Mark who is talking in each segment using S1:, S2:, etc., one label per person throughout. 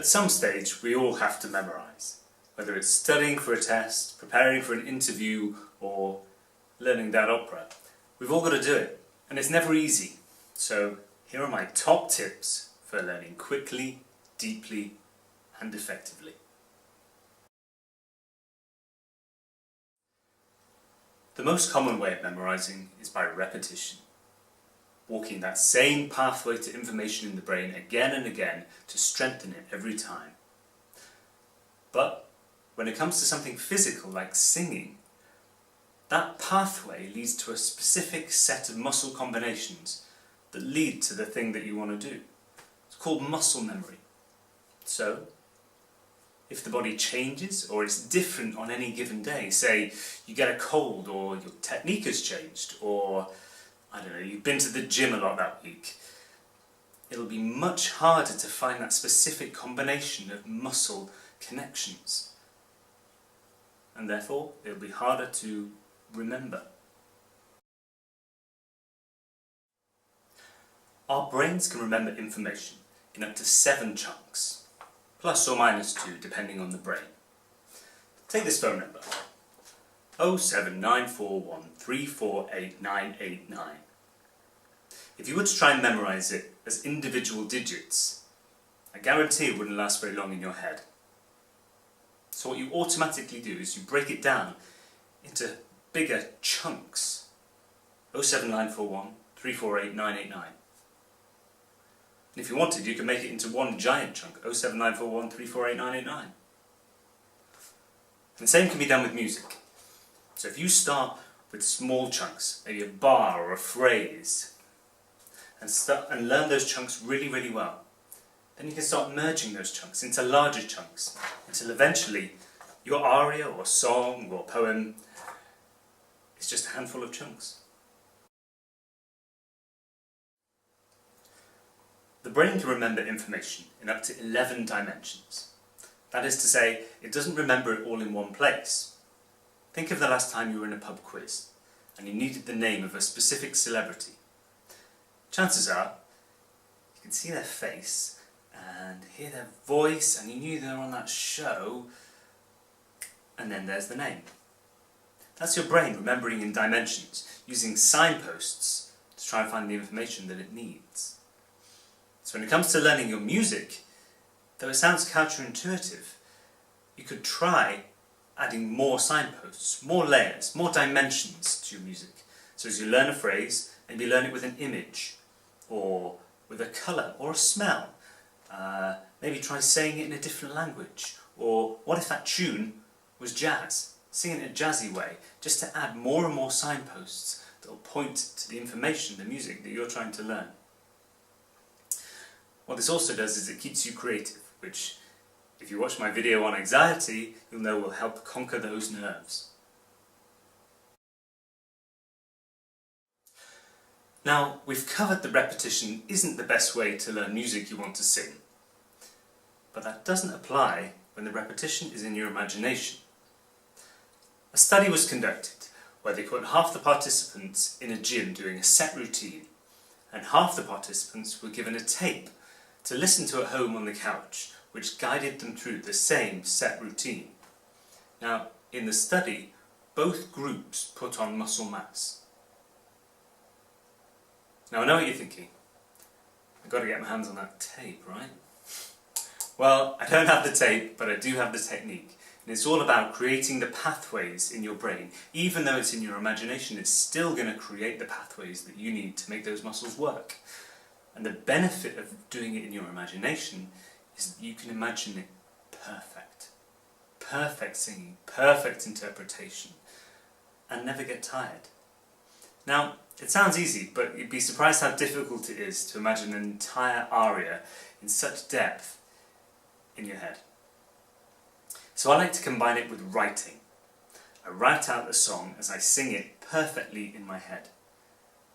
S1: At some stage, we all have to memorise, whether it's studying for a test, preparing for an interview, or learning that opera. We've all got to do it, and it's never easy. So here are my top tips for learning quickly, deeply, and effectively. The most common way of memorising is by repetition, walking that same pathway to information in the brain again and again to strengthen it every time. But when it comes to something physical like singing, that pathway leads to a specific set of muscle combinations that lead to the thing that you want to do. It's called muscle memory. So, if the body changes or it's different on any given day, say you get a cold or your technique has changed, or I don't know, you've been to the gym a lot that week, it'll be much harder to find that specific combination of muscle connections. And therefore, it'll be harder to remember. Our brains can remember information in up to 7 chunks, plus or minus 2 depending on the brain. Take this phone number, 07941348989. If you were to try and memorise it as individual digits, I guarantee it wouldn't last very long in your head. So what you automatically do is you break it down into bigger chunks, 07941348989. And if you wanted, you could make it into one giant chunk, 07941348989. And the same can be done with music. So if you start with small chunks, maybe a bar or a phrase, and learn those chunks really, really well, then you can start merging those chunks into larger chunks, until eventually your aria or song or poem is just a handful of chunks. The brain can remember information in up to 11 dimensions. That is to say, it doesn't remember it all in one place. Think of the last time you were in a pub quiz and you needed the name of a specific celebrity. Chances are, you can see their face and hear their voice and you knew they were on that show, and then there's the name. That's your brain remembering in dimensions, using signposts to try and find the information that it needs. So when it comes to learning your music, though it sounds counterintuitive, you could try adding more signposts, more layers, more dimensions to your music. So as you learn a phrase, maybe learn it with an image, or with a colour, or a smell. Maybe try saying it in a different language. Or what if that tune was jazz? Sing it in a jazzy way, just to add more and more signposts that will point to the information, the music that you're trying to learn. What this also does is it keeps you creative, which, if you watch my video on anxiety, you'll know will help conquer those nerves. Now, we've covered that repetition isn't the best way to learn music you want to sing. But that doesn't apply when the repetition is in your imagination. A study was conducted where they put half the participants in a gym doing a set routine, and half the participants were given a tape to listen to at home on the couch, which guided them through the same set routine. Now, in the study, both groups put on muscle mass. Now, I know what you're thinking. I've got to get my hands on that tape, right? Well, I don't have the tape, but I do have the technique. And it's all about creating the pathways in your brain. Even though it's in your imagination, it's still going to create the pathways that you need to make those muscles work. And the benefit of doing it in your imagination is that you can imagine it perfect. Perfect singing, perfect interpretation, and never get tired. Now, it sounds easy, but you'd be surprised how difficult it is to imagine an entire aria in such depth in your head. So I like to combine it with writing. I write out the song as I sing it perfectly in my head.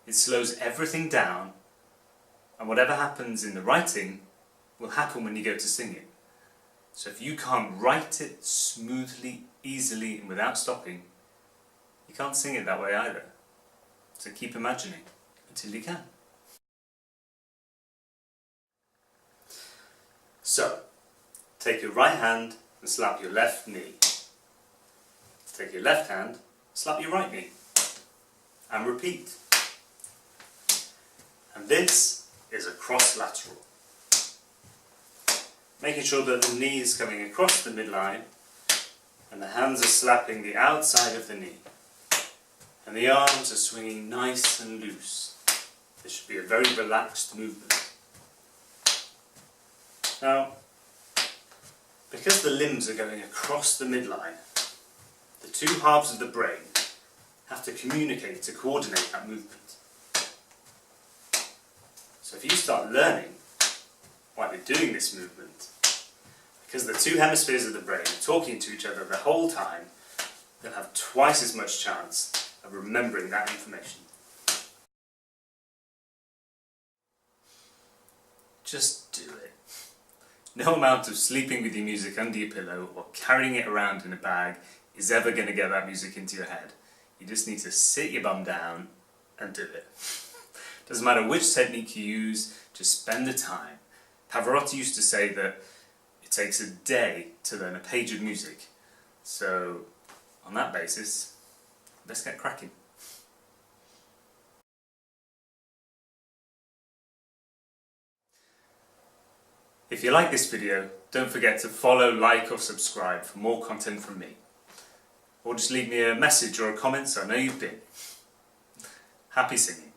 S1: It slows everything down, and whatever happens in the writing will happen when you go to sing it. So if you can't write it smoothly, easily, and without stopping, you can't sing it that way either. So keep imagining until you can. So, Take your right hand and slap your left knee. Take your left hand, slap your right knee. And repeat. And this is a cross lateral. Making sure that the knee is coming across the midline and the hands are slapping the outside of the knee. And the arms are swinging nice and loose. This should be a very relaxed movement. Now, because the limbs are going across the midline, the two halves of the brain have to communicate to coordinate that movement. So if you start learning while you're doing this movement, because the two hemispheres of the brain are talking to each other the whole time, you'll have twice as much chance of remembering that information. Just do it. No amount of sleeping with your music under your pillow or carrying it around in a bag is ever going to get that music into your head. You just need to sit your bum down and do it. Doesn't matter which technique you use, just spend the time. Pavarotti used to say that it takes a day to learn a page of music. So, on that basis, let's get cracking. If you like this video, don't forget to follow, like or subscribe for more content from me. Or just leave me a message or a comment so I know you've been. Happy singing.